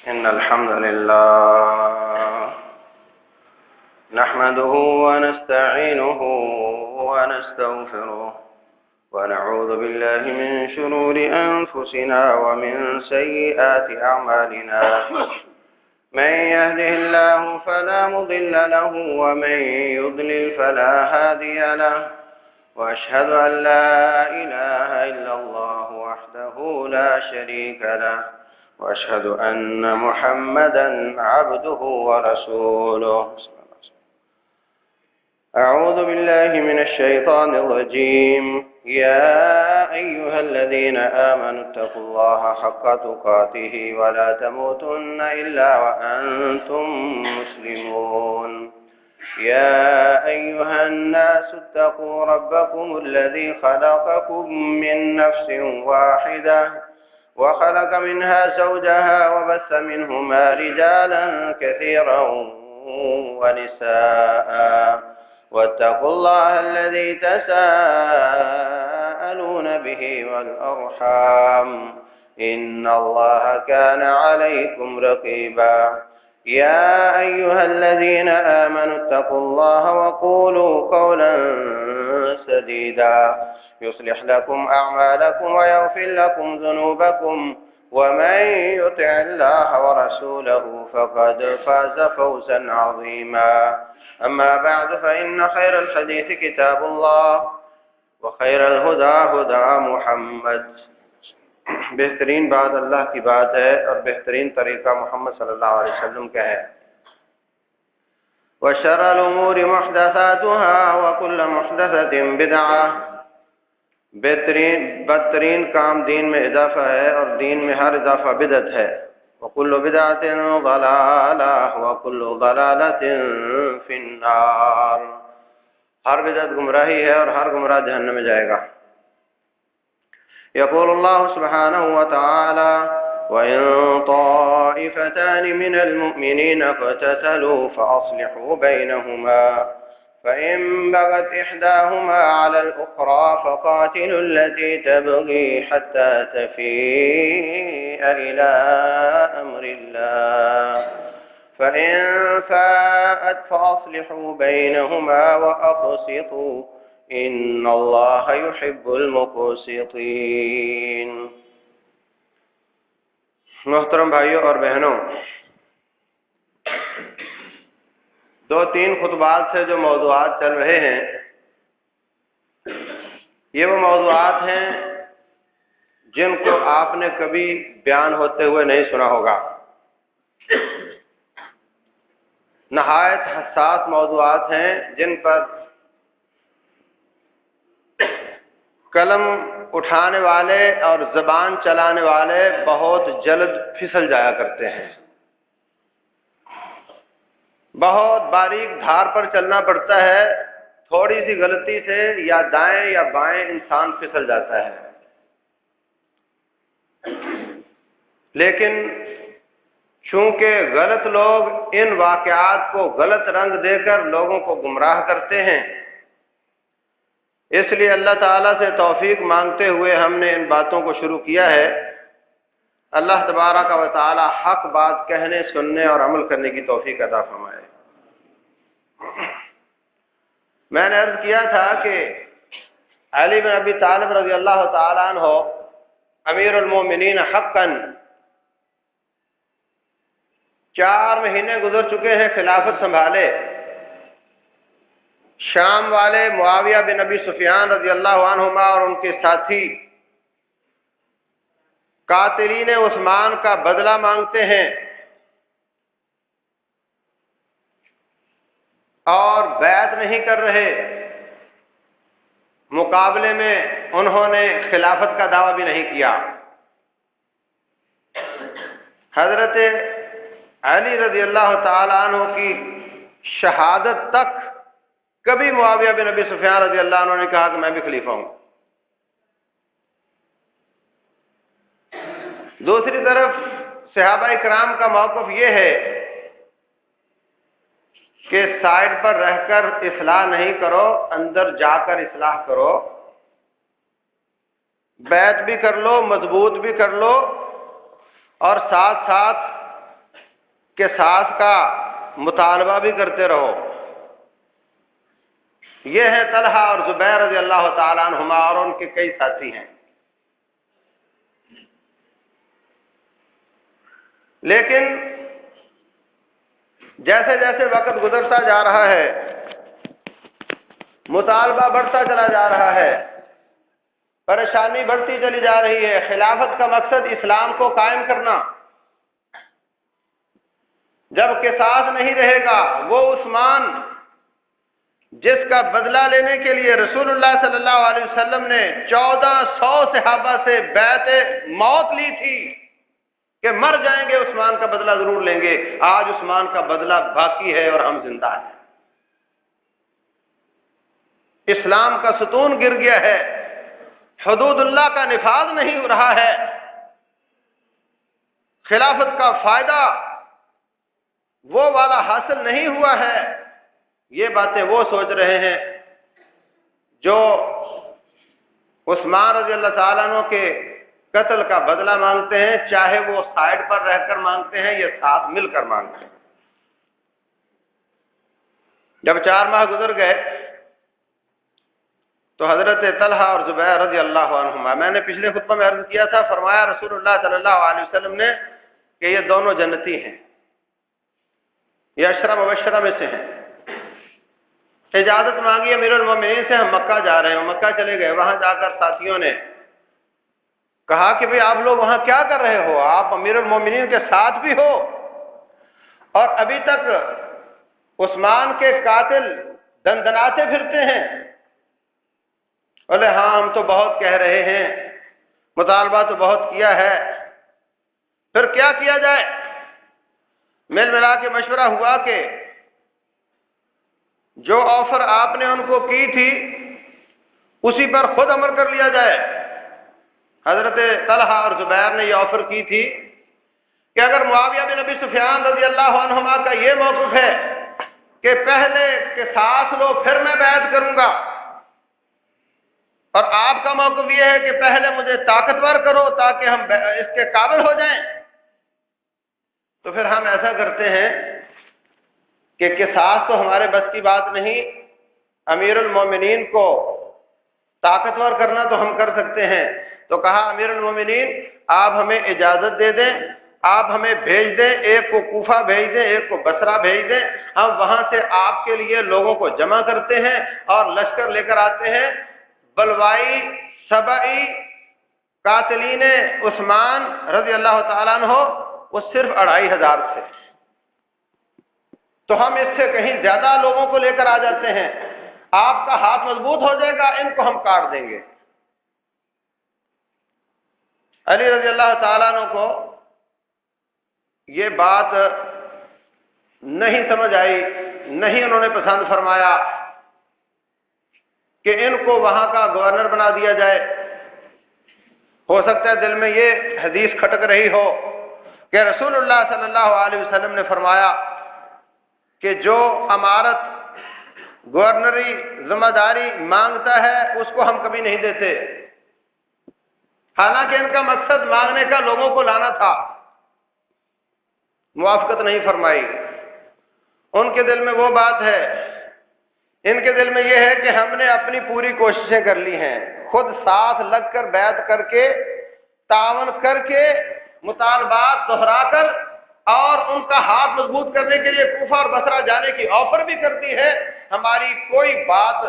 إن الحمد لله نحمده ونستعينه ونستغفره ونعوذ بالله من شرور أنفسنا ومن سيئات أعمالنا من يهده الله فلا مضل له ومن يضلل فلا هادي له وأشهد أن لا إله إلا الله وحده لا شريك له وأشهد أن محمدًا عبده ورسوله. أعوذ بالله من الشيطان الرجيم. يا أيها الذين آمنوا اتقوا الله حق تقاته ولا تموتن إلا وأنتم مسلمون. يا أيها الناس اتقوا ربكم الذي خلقكم من نفس واحدة وخلق منها زوجها وبث منهما رجالا كثيرا ونساء واتقوا الله الذي تساءلون به والأرحام إن الله كان عليكم رقيبا. يا أيها الذين آمنوا اتقوا الله وقولوا قولا سديدا يصلح لكم أعمالكم ويغفر لكم ذنوبكم ومن يطع الله ورسوله فقد فاز فوزا عظيما. أما بعد فإن خير الحديث كتاب الله وخير الهدى هدى محمد. بہترین بات اللہ کی بات ہے اور بہترین طریقہ محمد صلی اللہ علیہ وسلم کا ہے. وشر الامور محدثاتها وكل محدثة بدعة. بدترین کام دین میں اضافہ ہے اور دین میں ہر اضافہ بدعت ہے. وكل بدعة ضلالة وكل ضلالة في النار. ہر بدعت گمراہی ہے اور ہر گمراہ جہنم میں جائے گا. يقول الله سبحانه وتعالى وإن طائفتان من المؤمنين اقتتلوا فأصلحوا بينهما فإن بغت إحداهما على الأخرى فقاتلوا التي تبغي حتى تفيء إلى أمر الله فإن فاءت فأصلحوا بينهما وأقسطوا ان اللہ یحب المقسطین. محترم بھائیوں اور بہنوں، 2-3 خطبات سے جو موضوعات چل رہے ہیں یہ وہ موضوعات ہیں جن کو آپ نے کبھی بیان ہوتے ہوئے نہیں سنا ہوگا. نہایت حساس موضوعات ہیں جن پر قلم اٹھانے والے اور زبان چلانے والے بہت جلد پھسل جایا کرتے ہیں. بہت باریک دھار پر چلنا پڑتا ہے. تھوڑی سی غلطی سے یا دائیں یا بائیں انسان پھسل جاتا ہے. لیکن چونکہ غلط لوگ ان واقعات کو غلط رنگ دے کر لوگوں کو گمراہ کرتے ہیں، اس لیے اللہ تعالیٰ سے توفیق مانگتے ہوئے ہم نے ان باتوں کو شروع کیا ہے. اللہ تبارک و تعالیٰ حق بات کہنے، سننے اور عمل کرنے کی توفیق عطا فرمائے. میں نے عرض کیا تھا کہ علی بن ابی طالب رضی اللہ تعالیٰ عنہ امیر المومنین حقاً 4 مہینے گزر چکے ہیں خلافت سنبھالے. شام والے معاویہ بن ابی سفیان رضی اللہ عنہما اور ان کے ساتھی قاتلین عثمان کا بدلہ مانگتے ہیں اور بیعت نہیں کر رہے. مقابلے میں انہوں نے خلافت کا دعویٰ بھی نہیں کیا. حضرت علی رضی اللہ تعالی عنہ کی شہادت تک کبھی معاویہ بن ابی سفیان رضی اللہ عنہ نے کہا کہ میں بھی خلیفہ ہوں. دوسری طرف صحابہ کرام کا موقف یہ ہے کہ سائڈ پر رہ کر اصلاح نہیں کرو، اندر جا کر اصلاح کرو. بیعت بھی کر لو، مضبوط بھی کر لو، اور ساتھ ساتھ قصاص کا مطالبہ بھی کرتے رہو۔ یہ ہے طلحہ اور زبیر رضی اللہ تعالیٰ عنہما، اور ان کے کئی ساتھی ہیں۔ لیکن جیسے جیسے وقت گزرتا جا رہا ہے، مطالبہ بڑھتا چلا جا رہا ہے، پریشانی بڑھتی چلی جا رہی ہے۔ خلافت کا مقصد اسلام کو قائم کرنا۔ جب قصاص نہیں رہے گا، وہ عثمان جس کا بدلہ لینے کے لیے رسول اللہ صلی اللہ علیہ وسلم نے 1400 صحابہ سے بیعت موت لی تھی کہ مر جائیں گے عثمان کا بدلہ ضرور لیں گے، آج عثمان کا بدلہ باقی ہے اور ہم زندہ ہیں۔ اسلام کا ستون گر گیا ہے، حدود اللہ کا نفاذ نہیں ہو رہا ہے، خلافت کا فائدہ وہ والا حاصل نہیں ہوا ہے۔ یہ باتیں وہ سوچ رہے ہیں جو عثمان رضی اللہ تعالیٰ عنہ کے قتل کا بدلہ مانگتے ہیں، چاہے وہ سائڈ پر رہ کر مانگتے ہیں یا ساتھ مل کر مانگتے ہیں۔ جب 4 ماہ گزر گئے تو حضرت طلحہ اور زبیر رضی اللہ عنہما، میں نے پچھلے خطبہ میں عرض کیا تھا، فرمایا رسول اللہ صلی اللہ علیہ وسلم نے کہ یہ دونوں جنتی ہیں، یہ 10 مبشرہ میں سے ہیں۔ اجازت مانگی امیر المومنین سے، ہم مکہ جا رہے ہیں۔ مکہ چلے گئے، وہاں جا کر ساتھیوں نے کہا کہ بھئی آپ لوگ وہاں کیا کر رہے ہو؟ آپ امیر المومنین کے ساتھ بھی ہو اور ابھی تک عثمان کے قاتل دندناتے پھرتے ہیں۔ بولے ہاں ہم تو بہت کہہ رہے ہیں، مطالبہ تو بہت کیا ہے، پھر کیا کیا جائے؟ مل ملا کے مشورہ ہوا کہ جو آفر آپ نے ان کو کی تھی اسی پر خود عمل کر لیا جائے۔ حضرت طلحہ اور زبیر نے یہ آفر کی تھی کہ اگر معاویہ بن ابی سفیان رضی اللہ عنہما کا یہ موقف ہے کہ پہلے قصاص لو پھر میں بیعت کروں گا، اور آپ کا موقف یہ ہے کہ پہلے مجھے طاقتور کرو تاکہ ہم اس کے قابل ہو جائیں، تو پھر ہم ایسا کرتے ہیں کہ قصاص تو ہمارے بس کی بات نہیں، امیر المومنین کو طاقتور کرنا تو ہم کر سکتے ہیں۔ تو کہا امیر المومنین آپ ہمیں اجازت دے دیں، آپ ہمیں بھیج دیں، ایک کو کوفہ بھیج دیں، ایک کو بصرہ بھیج دیں، ہم وہاں سے آپ کے لیے لوگوں کو جمع کرتے ہیں اور لشکر لے کر آتے ہیں۔ بلوائی سبعی قاتلین عثمان رضی اللہ تعالیٰ عنہ وہ صرف 2500 تھے، تو ہم اس سے کہیں زیادہ لوگوں کو لے کر آ جاتے ہیں، آپ کا ہاتھ مضبوط ہو جائے گا، ان کو ہم کاٹ دیں گے۔ علی رضی اللہ تعالیٰ عنہ کو یہ بات نہیں سمجھ آئی، نہیں انہوں نے پسند فرمایا کہ ان کو وہاں کا گورنر بنا دیا جائے۔ ہو سکتا ہے دل میں یہ حدیث کھٹک رہی ہو کہ رسول اللہ صلی اللہ علیہ وسلم نے فرمایا کہ جو امارت گورنری ذمہ داری مانگتا ہے اس کو ہم کبھی نہیں دیتے، حالانکہ ان کا مقصد مانگنے کا لوگوں کو لانا تھا۔ موافقت نہیں فرمائی۔ ان کے دل میں وہ بات ہے، ان کے دل میں یہ ہے کہ ہم نے اپنی پوری کوششیں کر لی ہیں، خود ساتھ لگ کر بیعت کر کے، تعاون کر کے، مطالبات دہرا کر اور ان کا ہاتھ مضبوط کرنے کے لیے کوفہ اور بصرہ جانے کی آفر بھی کرتی ہے، ہماری کوئی بات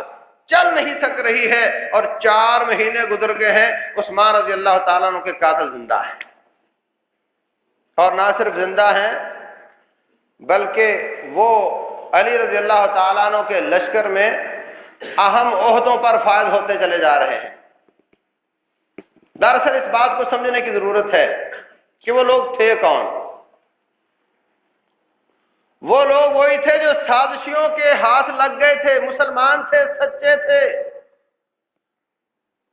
چل نہیں سک رہی ہے، اور 4 مہینے گزر گئے ہیں، عثمان رضی اللہ تعالیٰ عنہ کے قاتل زندہ ہیں، اور نہ صرف زندہ ہیں بلکہ وہ علی رضی اللہ تعالیٰ عنہ کے لشکر میں اہم عہدوں پر فائز ہوتے چلے جا رہے ہیں۔ دراصل اس بات کو سمجھنے کی ضرورت ہے کہ وہ لوگ تھے کون؟ وہ لوگ وہی تھے جو سازشیوں کے ہاتھ لگ گئے تھے، مسلمان تھے، سچے تھے،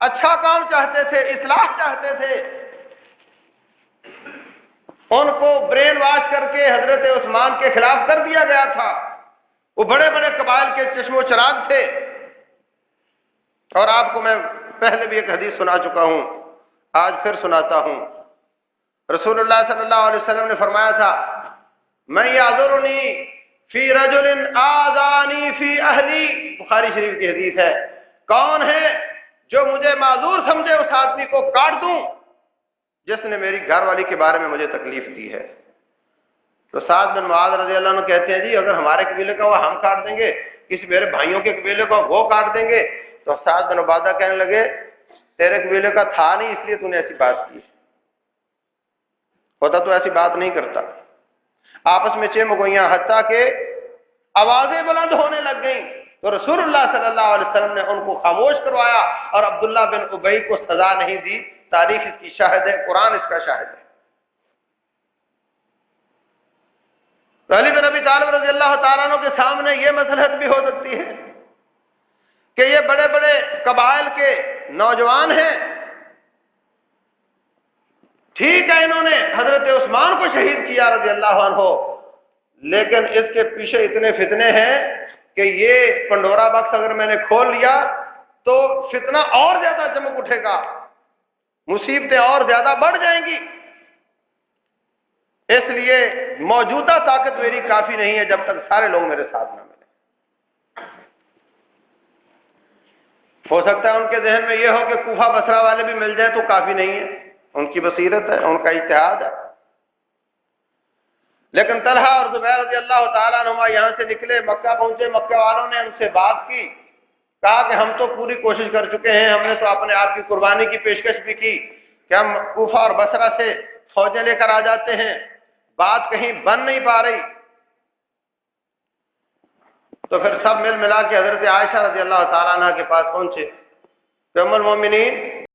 اچھا کام چاہتے تھے، اصلاح چاہتے تھے۔ ان کو برین واش کر کے حضرت عثمان کے خلاف کر دیا گیا تھا۔ وہ بڑے بڑے قبائل کے چشم و چراغ تھے، اور آپ کو میں پہلے بھی ایک حدیث سنا چکا ہوں، آج پھر سناتا ہوں۔ رسول اللہ صلی اللہ علیہ وسلم نے فرمایا تھا من یعذرنی فی رجل آذانی فی اہلی، بخاری شریف کی حدیث ہے، کون ہے جو مجھے معذور سمجھے اس آدمی کو کاٹ دوں جس نے میری گھر والی کے بارے میں مجھے تکلیف دی ہے۔ تو سعد بن معاذ رضی اللہ عنہ کہتے ہیں جی اگر ہمارے قبیلے کا وہ ہم کاٹ دیں گے، کسی میرے بھائیوں کے قبیلے کو وہ کاٹ دیں گے، تو سعد بن عبادہ کہنے لگے تیرے قبیلے کا تھا نہیں اس لیے تو نے ایسی بات کی، ہوتا تو ایسی بات نہیں کرتا۔ آپس میں چمگوئیاں، حتیٰ کہ آوازیں بلند ہونے لگ گئیں، تو رسول اللہ صلی اللہ علیہ وسلم نے ان کو خاموش کروایا اور عبداللہ بن ابی کو سزا نہیں دی۔ تاریخ اس کی شاہد ہے، قرآن اس کا شاہد ہے۔ تو علی بن ابی طالب رضی اللہ تعالیٰ عنہ کے سامنے یہ مصلحت بھی ہو سکتی ہے کہ یہ بڑے بڑے قبائل کے نوجوان ہیں، ٹھیک ہے انہوں نے حضرت عثمان کو شہید کیا رضی اللہ عنہ، لیکن اس کے پیچھے اتنے فتنے ہیں کہ یہ پنڈورا باکس اگر میں نے کھول لیا تو فتنہ اور زیادہ چمک اٹھے گا، مصیبتیں اور زیادہ بڑھ جائیں گی، اس لیے موجودہ طاقت میری کافی نہیں ہے جب تک سارے لوگ میرے ساتھ نہ ملیں۔ ہو سکتا ہے ان کے ذہن میں یہ ہو کہ کوفہ بصرہ والے بھی مل جائیں تو کافی نہیں ہے، ان کی بصیرت ہے، ان کا اجتہاد ہے، لیکن طلحہ اور زبیر رضی اللہ تعالیٰ عنہما یہاں سے نکلے، مکہ پہنچے، مکہ والوں نے ان سے بات کی، کہا کہ ہم تو پوری کوشش کر چکے ہیں، ہم نے تو اپنے آپ کی قربانی کی پیشکش بھی کی کہ ہم کوفہ اور بصرہ سے فوجیں لے کر آ جاتے ہیں، بات کہیں بن نہیں پا رہی۔ تو پھر سب مل ملا کے حضرت عائشہ رضی اللہ تعالیٰ عنہ کے پاس پہنچے کہ ام المومنین